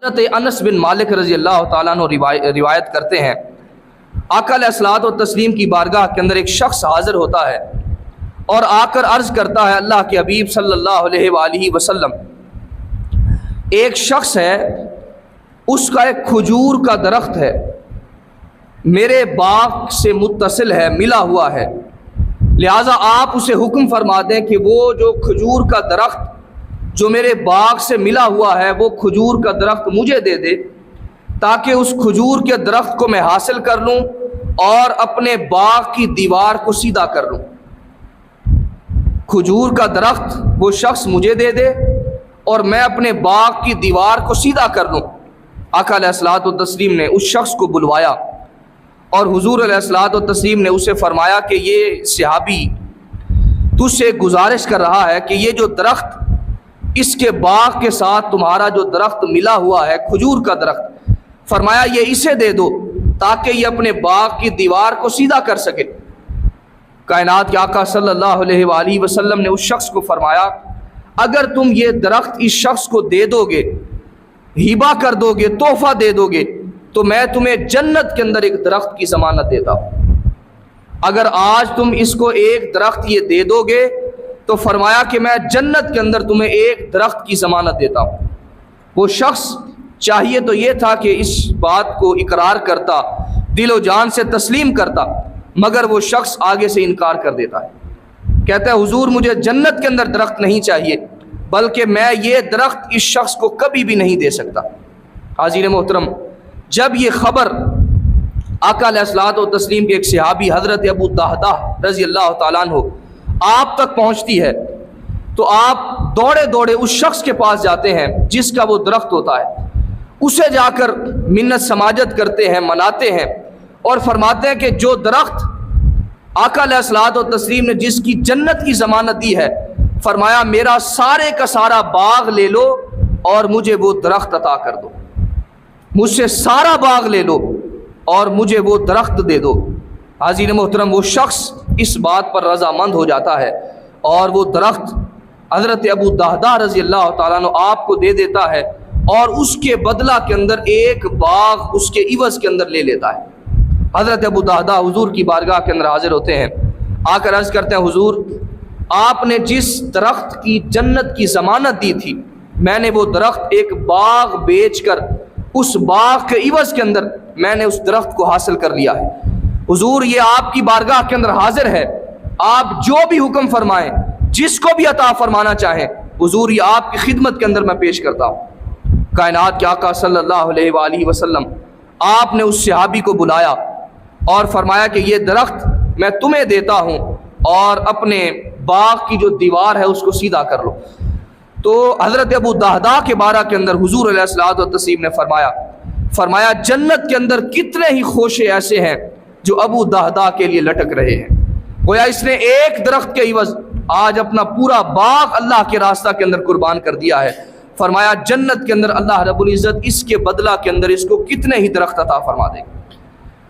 حضرت انس بن مالک رضی اللہ تعالیٰ عنہ روایت کرتے ہیں، آقا علیہ الصلوۃ والتسلیم کی بارگاہ کے اندر ایک شخص حاضر ہوتا ہے اور آ کر عرض کرتا ہے، اللہ کے حبیب صلی اللہ علیہ وآلہ وسلم، ایک شخص ہے، اس کا ایک کھجور کا درخت ہے، میرے باغ سے متصل ہے، ملا ہوا ہے، لہٰذا آپ اسے حکم فرما دیں کہ وہ جو کھجور کا درخت جو میرے باغ سے ملا ہوا ہے وہ کھجور کا درخت مجھے دے دے، تاکہ اس کھجور کے درخت کو میں حاصل کر لوں اور اپنے باغ کی دیوار کو سیدھا کر لوں۔ کھجور کا درخت وہ شخص مجھے دے دے اور میں اپنے باغ کی دیوار کو سیدھا کر لوں۔ آقا علیہ الصلوۃ والتسلیم نے اس شخص کو بلوایا اور حضور علیہ الصلوۃ والتسلیم نے اسے فرمایا کہ یہ صحابی تجھ سے گزارش کر رہا ہے کہ یہ جو درخت اس کے باغ کے ساتھ تمہارا جو درخت ملا ہوا ہے کھجور کا درخت، فرمایا یہ اسے دے دو تاکہ یہ اپنے باغ کی دیوار کو سیدھا کر سکے۔ کائنات کے آقا صلی اللہ علیہ وآلہ وسلم نے اس شخص کو فرمایا، اگر تم یہ درخت اس شخص کو دے دو گے، ہبہ کر دو گے، تحفہ دے دو گے، تو میں تمہیں جنت کے اندر ایک درخت کی ضمانت دیتا ہوں۔ اگر آج تم اس کو ایک درخت یہ دے دو گے تو فرمایا کہ میں جنت کے اندر تمہیں ایک درخت کی ضمانت دیتا ہوں۔ وہ شخص چاہیے تو یہ تھا کہ اس بات کو اقرار کرتا، دل و جان سے تسلیم کرتا، مگر وہ شخص آگے سے انکار کر دیتا ہے، کہتا ہے حضور مجھے جنت کے اندر درخت نہیں چاہیے، بلکہ میں یہ درخت اس شخص کو کبھی بھی نہیں دے سکتا۔ حاضرین محترم، جب یہ خبر آقا علیہ الصلوۃ والتسلیم کے ایک صحابی حضرت ابو الدہداہ رضی اللہ تعالیٰ عنہ آپ تک پہنچتی ہے تو آپ دوڑے دوڑے اس شخص کے پاس جاتے ہیں جس کا وہ درخت ہوتا ہے، اسے جا کر منت سماجت کرتے ہیں، مناتے ہیں اور فرماتے ہیں کہ جو درخت آقا علیہ الصلوۃ والتسلیم نے جس کی جنت کی ضمانت دی ہے، فرمایا میرا سارے کا سارا باغ لے لو اور مجھے وہ درخت عطا کر دو، مجھ سے سارا باغ لے لو اور مجھے وہ درخت دے دو۔ حاضرین محترم، وہ شخص اس بات پر رضامند ہو جاتا ہے اور وہ درخت حضرت ابو الدہداہ رضی اللہ تعالیٰ عنہ آپ کو دے دیتا ہے اور اس کے بدلہ کے اندر ایک باغ اس کے عوض کے اندر لے لیتا ہے۔ حضرت ابو الدہداہ حضور کی بارگاہ کے اندر حاضر ہوتے ہیں، آ کر عرض کرتے ہیں حضور آپ نے جس درخت کی جنت کی ضمانت دی تھی، میں نے وہ درخت ایک باغ بیچ کر اس باغ کے عوض کے اندر میں نے اس درخت کو حاصل کر لیا ہے۔ حضور یہ آپ کی بارگاہ کے اندر حاضر ہے، آپ جو بھی حکم فرمائیں، جس کو بھی عطا فرمانا چاہیں، حضور یہ آپ کی خدمت کے اندر میں پیش کرتا ہوں۔ کائنات کے آقا صلی اللہ علیہ وآلہ وسلم آپ نے اس صحابی کو بلایا اور فرمایا کہ یہ درخت میں تمہیں دیتا ہوں اور اپنے باغ کی جو دیوار ہے اس کو سیدھا کر لو۔ تو حضرت ابو الدہداہ کے بارہ کے اندر حضور علیہ الصلوۃ والتسلیم نے فرمایا جنت کے اندر کتنے ہی خوشے ایسے ہیں جو ابو الدہداہ کے لیے لٹک رہے ہیں، گویا اس نے ایک درخت کے عوض آج اپنا پورا باغ اللہ کے راستہ کے اندر قربان کر دیا ہے۔ فرمایا جنت کے اندر اللہ رب العزت اس کے بدلہ کے اندر اس کو کتنے ہی درخت عطا فرما دے گا۔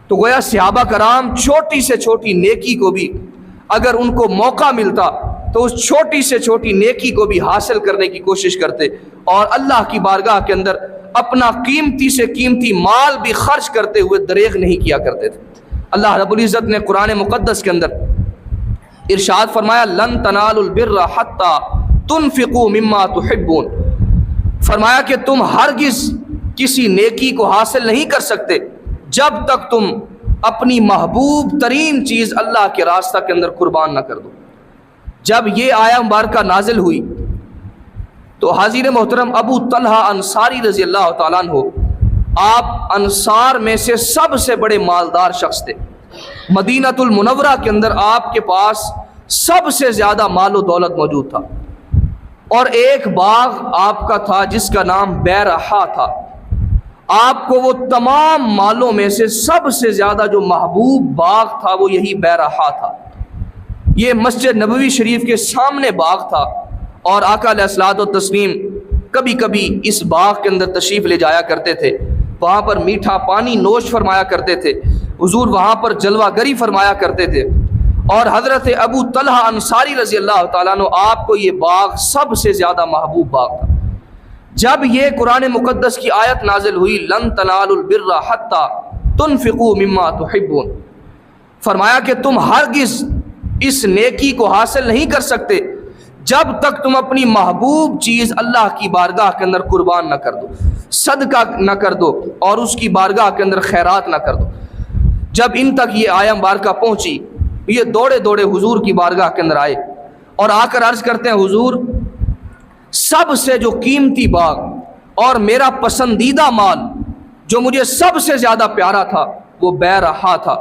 تو گویا صحابہ کرام چھوٹی سے چھوٹی نیکی کو بھی اگر ان کو موقع ملتا تو اس چھوٹی سے چھوٹی نیکی کو بھی حاصل کرنے کی کوشش کرتے اور اللہ کی بارگاہ کے اندر اپنا قیمتی سے قیمتی مال بھی خرچ کرتے ہوئے دریغ نہیں کیا کرتے تھے۔ اللہ رب العزت نے قرآن مقدس کے اندر ارشاد فرمایا لن تنالوا البر حتى تنفقوا مما تحبون، فرمایا کہ تم ہرگز کسی نیکی کو حاصل نہیں کر سکتے جب تک تم اپنی محبوب ترین چیز اللہ کے راستہ کے اندر قربان نہ کر دو۔ جب یہ آیہ مبارکہ نازل ہوئی تو حاضر محترم ابو طلحہ انصاری رضی اللہ تعالیٰ عنہ آپ انصار میں سے سب سے بڑے مالدار شخص تھے، مدینۃ المنورہ کے اندر آپ کے پاس سب سے زیادہ مال و دولت موجود تھا اور ایک باغ آپ کا تھا جس کا نام بیرحا تھا۔ آپ کو وہ تمام مالوں میں سے سب سے زیادہ جو محبوب باغ تھا وہ یہی بیرحا تھا۔ یہ مسجد نبوی شریف کے سامنے باغ تھا اور آقا علیہ الصلوۃ والتسلیم کبھی کبھی اس باغ کے اندر تشریف لے جایا کرتے تھے، وہاں پر میٹھا پانی نوش فرمایا کرتے تھے، حضور وہاں پر جلوہ گری فرمایا کرتے تھے اور حضرت ابو طلحہ انصاری رضی اللہ تعالیٰ عنہ آپ کو یہ باغ سب سے زیادہ محبوب باغ تھا۔ جب یہ قرآن مقدس کی آیت نازل ہوئی لن تنالوا البر حتی تنفقوا مما تحبون، فرمایا کہ تم ہرگز اس نیکی کو حاصل نہیں کر سکتے جب تک تم اپنی محبوب چیز اللہ کی بارگاہ کے اندر قربان نہ کر دو، صدقہ نہ کر دو اور اس کی بارگاہ کے اندر خیرات نہ کر دو۔ جب ان تک یہ آیت مبارکہ پہنچی، یہ دوڑے دوڑے حضور کی بارگاہ کے اندر آئے اور آ کر عرض کرتے ہیں حضور سب سے جو قیمتی باغ اور میرا پسندیدہ مال جو مجھے سب سے زیادہ پیارا تھا وہ بیرحا تھا۔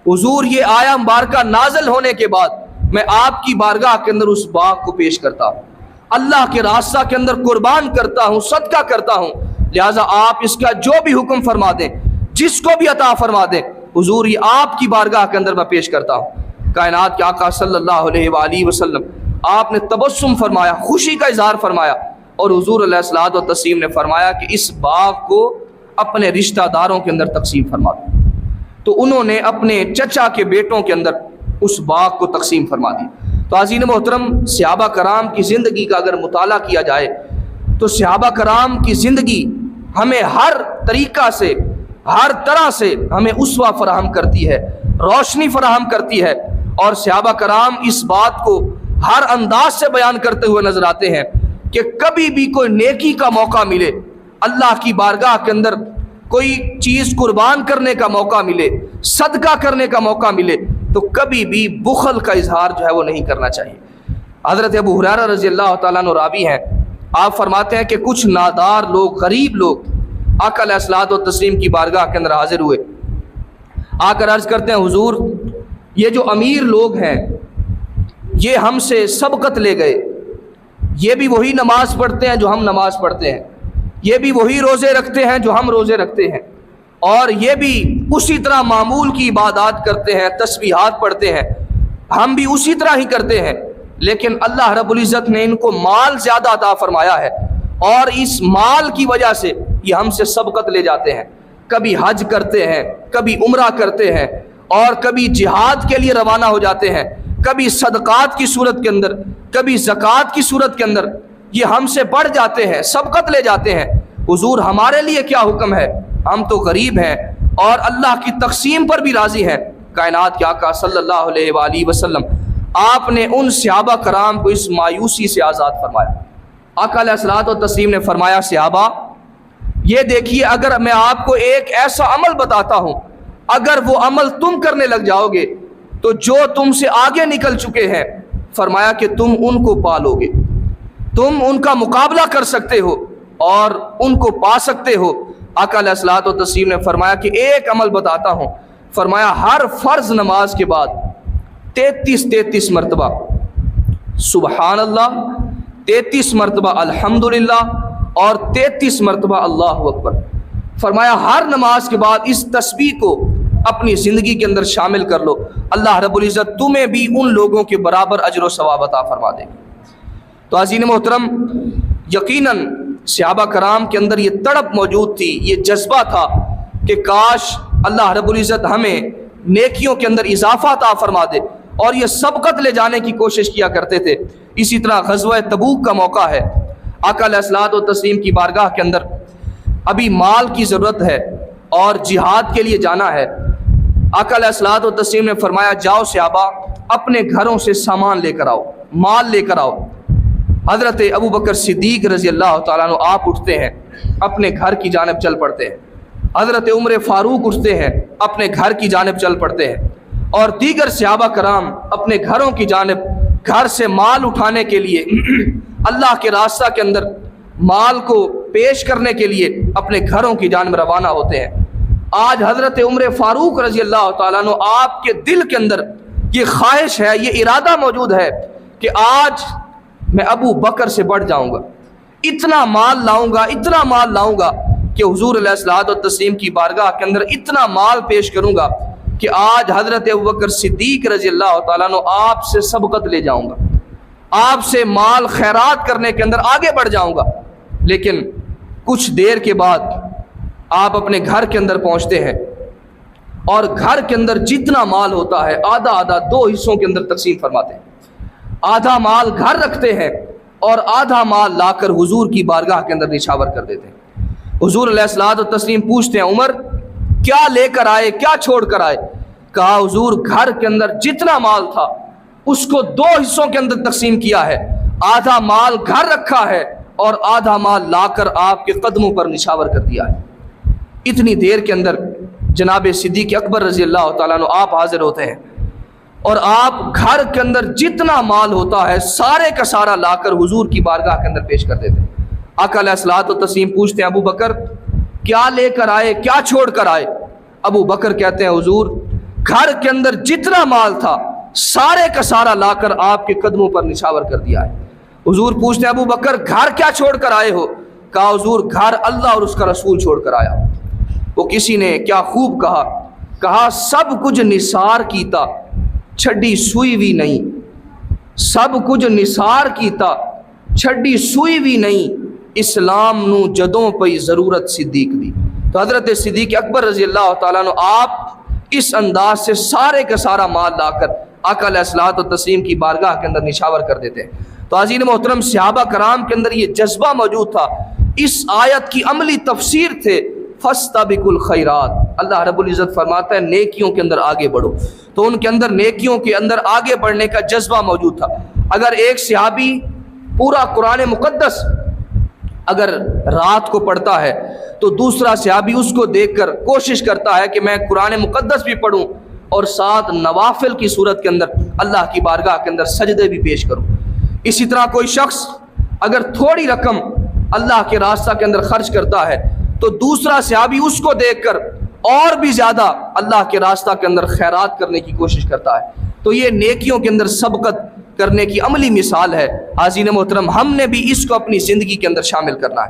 حضور یہ آیت مبارکہ نازل ہونے کے بعد میں آپ کی بارگاہ کے اندر اس باغ کو پیش کرتا ہوں، اللہ کے راستہ کے اندر قربان کرتا ہوں، صدقہ کرتا ہوں، لہٰذا آپ اس کا جو بھی حکم فرما دیں، جس کو بھی عطا فرما دیں، حضور یہ آپ کی بارگاہ کے اندر میں پیش کرتا ہوں۔ کائنات کے آقا صلی اللہ علیہ وآلہ وسلم آپ نے تبسم فرمایا، خوشی کا اظہار فرمایا، اور حضور علیہ الصلوۃ والتسلیم نے فرمایا کہ اس باغ کو اپنے رشتہ داروں کے اندر تقسیم فرما دو۔ تو انہوں نے اپنے چچا کے بیٹوں کے اندر اس باغ کو تقسیم فرما دی۔ تو عزیز محترم، صحابہ کرام کی زندگی کا اگر مطالعہ کیا جائے تو صحابہ کرام کی زندگی ہمیں ہر طریقہ سے، ہر طرح سے ہمیں اسوہ فراہم کرتی ہے، روشنی فراہم کرتی ہے، اور صحابہ کرام اس بات کو ہر انداز سے بیان کرتے ہوئے نظر آتے ہیں کہ کبھی بھی کوئی نیکی کا موقع ملے، اللہ کی بارگاہ کے اندر کوئی چیز قربان کرنے کا موقع ملے، صدقہ کرنے کا موقع ملے، تو کبھی بھی بخل کا اظہار جو ہے وہ نہیں کرنا چاہیے۔ حضرت ابو ہریرہ رضی اللہ تعالیٰ عنہ راوی ہیں، آپ فرماتے ہیں کہ کچھ نادار لوگ، غریب لوگ آقا علیہ الصلوۃ والتسلیم کی بارگاہ کے اندر حاضر ہوئے، آ کر عرض کرتے ہیں حضور یہ جو امیر لوگ ہیں یہ ہم سے سبقت لے گئے، یہ بھی وہی نماز پڑھتے ہیں جو ہم نماز پڑھتے ہیں، یہ بھی وہی روزے رکھتے ہیں جو ہم روزے رکھتے ہیں، اور یہ بھی اسی طرح معمول کی عبادات کرتے ہیں، تسبیحات پڑھتے ہیں، ہم بھی اسی طرح ہی کرتے ہیں، لیکن اللہ رب العزت نے ان کو مال زیادہ عطا فرمایا ہے، اور اس مال کی وجہ سے یہ ہم سے سبقت لے جاتے ہیں، کبھی حج کرتے ہیں، کبھی عمرہ کرتے ہیں، اور کبھی جہاد کے لیے روانہ ہو جاتے ہیں، کبھی صدقات کی صورت کے اندر، کبھی زکوٰۃ کی صورت کے اندر، یہ ہم سے بڑھ جاتے ہیں، سبقت لے جاتے ہیں۔ حضور ہمارے لیے کیا حکم ہے؟ ہم تو غریب ہیں اور اللہ کی تقسیم پر بھی راضی ہیں۔ کائنات کے آقا صلی اللہ علیہ وآلہ وسلم آپ نے ان صحابہ کرام کو اس مایوسی سے آزاد فرمایا۔ آقا علیہ الصلوۃ والتسلیم نے فرمایا صحابہ یہ دیکھیے، اگر میں آپ کو ایک ایسا عمل بتاتا ہوں، اگر وہ عمل تم کرنے لگ جاؤ گے تو جو تم سے آگے نکل چکے ہیں، فرمایا کہ تم ان کو پالو گے، تم ان کا مقابلہ کر سکتے ہو اور ان کو پا سکتے ہو۔ آقا علیہ الصلوۃ والتسلیم نے فرمایا کہ ایک عمل بتاتا ہوں، فرمایا ہر فرض نماز کے بعد 33 مرتبہ سبحان اللہ، 33 مرتبہ الحمدللہ، اور 33 مرتبہ اللہ اکبر۔ فرمایا ہر نماز کے بعد اس تسبیح کو اپنی زندگی کے اندر شامل کر لو، اللہ رب العزت تمہیں بھی ان لوگوں کے برابر اجر و ثواب عطا فرما دے گا۔ تو عزیز محترم، یقیناً صحابہ کرام کے اندر یہ تڑپ موجود تھی، یہ جذبہ تھا کہ کاش اللہ رب العزت ہمیں نیکیوں کے اندر اضافہ عطا فرما دے، اور یہ سبقت لے جانے کی کوشش کیا کرتے تھے۔ اسی طرح غزوہ تبوک کا موقع ہے، آقا علیہ الصلوۃ والتسلیم کی بارگاہ کے اندر ابھی مال کی ضرورت ہے اور جہاد کے لیے جانا ہے۔ آقا علیہ الصلوۃ والتسلیم نے فرمایا جاؤ صحابہ اپنے گھروں سے سامان لے کر آؤ، مال لے کر آؤ۔ حضرت ابو بکر صدیق رضی اللہ تعالیٰ عنہ آپ اٹھتے ہیں، اپنے گھر کی جانب چل پڑتے ہیں، حضرت عمر فاروق اٹھتے ہیں، اپنے گھر کی جانب چل پڑتے ہیں، اور دیگر صحابہ کرام اپنے گھروں کی جانب گھر سے مال اٹھانے کے لیے، اللہ کے راستہ کے اندر مال کو پیش کرنے کے لیے اپنے گھروں کی جانب روانہ ہوتے ہیں۔ آج حضرت عمر فاروق رضی اللہ تعالیٰ عنہ آپ کے دل کے اندر یہ خواہش ہے، یہ ارادہ موجود ہے کہ آج میں ابو بکر سے بڑھ جاؤں گا، اتنا مال لاؤں گا، اتنا مال لاؤں گا کہ حضور علیہ الصلوۃ والتسلیم کی بارگاہ کے اندر اتنا مال پیش کروں گا کہ آج حضرت ابو بکر صدیق رضی اللہ تعالیٰ عنہ آپ سے سبقت لے جاؤں گا، آپ سے مال خیرات کرنے کے اندر آگے بڑھ جاؤں گا۔ لیکن کچھ دیر کے بعد آپ اپنے گھر کے اندر پہنچتے ہیں، اور گھر کے اندر جتنا مال ہوتا ہے آدھا آدھا 2 حصوں کے اندر تقسیم فرماتے ہیں۔ آدھا مال گھر رکھتے ہیں اور آدھا مال لا کر حضور کی بارگاہ کے اندر نشاور کر دیتے ہیں۔ حضور علیہ الصلوۃ والتسلیم پوچھتے ہیں عمر کیا لے کر آئے، کیا چھوڑ کر آئے؟ کہا حضور گھر کے اندر جتنا مال تھا اس کو 2 حصوں کے اندر تقسیم کیا ہے، آدھا مال گھر رکھا ہے اور آدھا مال لا کر آپ کے قدموں پر نشاور کر دیا ہے۔ اتنی دیر کے اندر جناب صدیق اکبر رضی اللہ تعالیٰ عنہ آپ حاضر ہوتے ہیں اور آپ گھر کے اندر جتنا مال ہوتا ہے سارے کا سارا لا کر حضور کی بارگاہ کے اندر پیش کر دیتے ہیں۔ آقا علیہ الصلوۃ والتسلیم پوچھتے ہیں ابو بکر کیا لے کر آئے، کیا چھوڑ کر آئے؟ ابو بکر کہتے ہیں حضور گھر کے اندر جتنا مال تھا سارے کا سارا لا کر آپ کے قدموں پر نشاور کر دیا ہے۔ حضور پوچھتے ہیں ابو بکر گھر کیا چھوڑ کر آئے ہو؟ کہا حضور گھر اللہ اور اس کا رسول چھوڑ کر آیا۔ وہ کسی نے کیا خوب کہا سب کچھ نثار کیتا چھڈی سوئی بھی نہیں، سب کچھ نثار کیتا چھڈی سوئی بھی نہیں، اسلام نو جدوں پئی ضرورت صدیق دی۔ تو حضرت صدیق اکبر رضی اللہ تعالیٰ عنہ آپ اس انداز سے سارے کا سارا مال لا کر آقا علیہ الصلوۃ والتسلیم کی بارگاہ کے اندر نشاور کر دیتے ہیں۔ تو عزیز محترم صحابہ کرام کے اندر یہ جذبہ موجود تھا، اس آیت کی عملی تفسیر تھے فاستبقوا الخیرات، اللہ رب العزت فرماتا ہے نیکیوں کے اندر آگے بڑھو، تو ان کے اندر نیکیوں کے اندر آگے بڑھنے کا جذبہ موجود تھا۔ اگر ایک صحابی پورا قرآن مقدس اگر رات کو پڑھتا ہے تو دوسرا صحابی اس کو دیکھ کر کوشش کرتا ہے کہ میں قرآن مقدس بھی پڑھوں اور ساتھ نوافل کی صورت کے اندر اللہ کی بارگاہ کے اندر سجدے بھی پیش کروں۔ اسی طرح کوئی شخص اگر تھوڑی رقم اللہ کے راستہ کے اندر خرچ کرتا ہے تو دوسرا صحابی اس کو دیکھ کر اور بھی زیادہ اللہ کے راستہ کے اندر خیرات کرنے کی کوشش کرتا ہے۔ تو یہ نیکیوں کے اندر سبقت کرنے کی عملی مثال ہے۔ حاضرین محترم ہم نے بھی اس کو اپنی زندگی کے اندر شامل کرنا ہے۔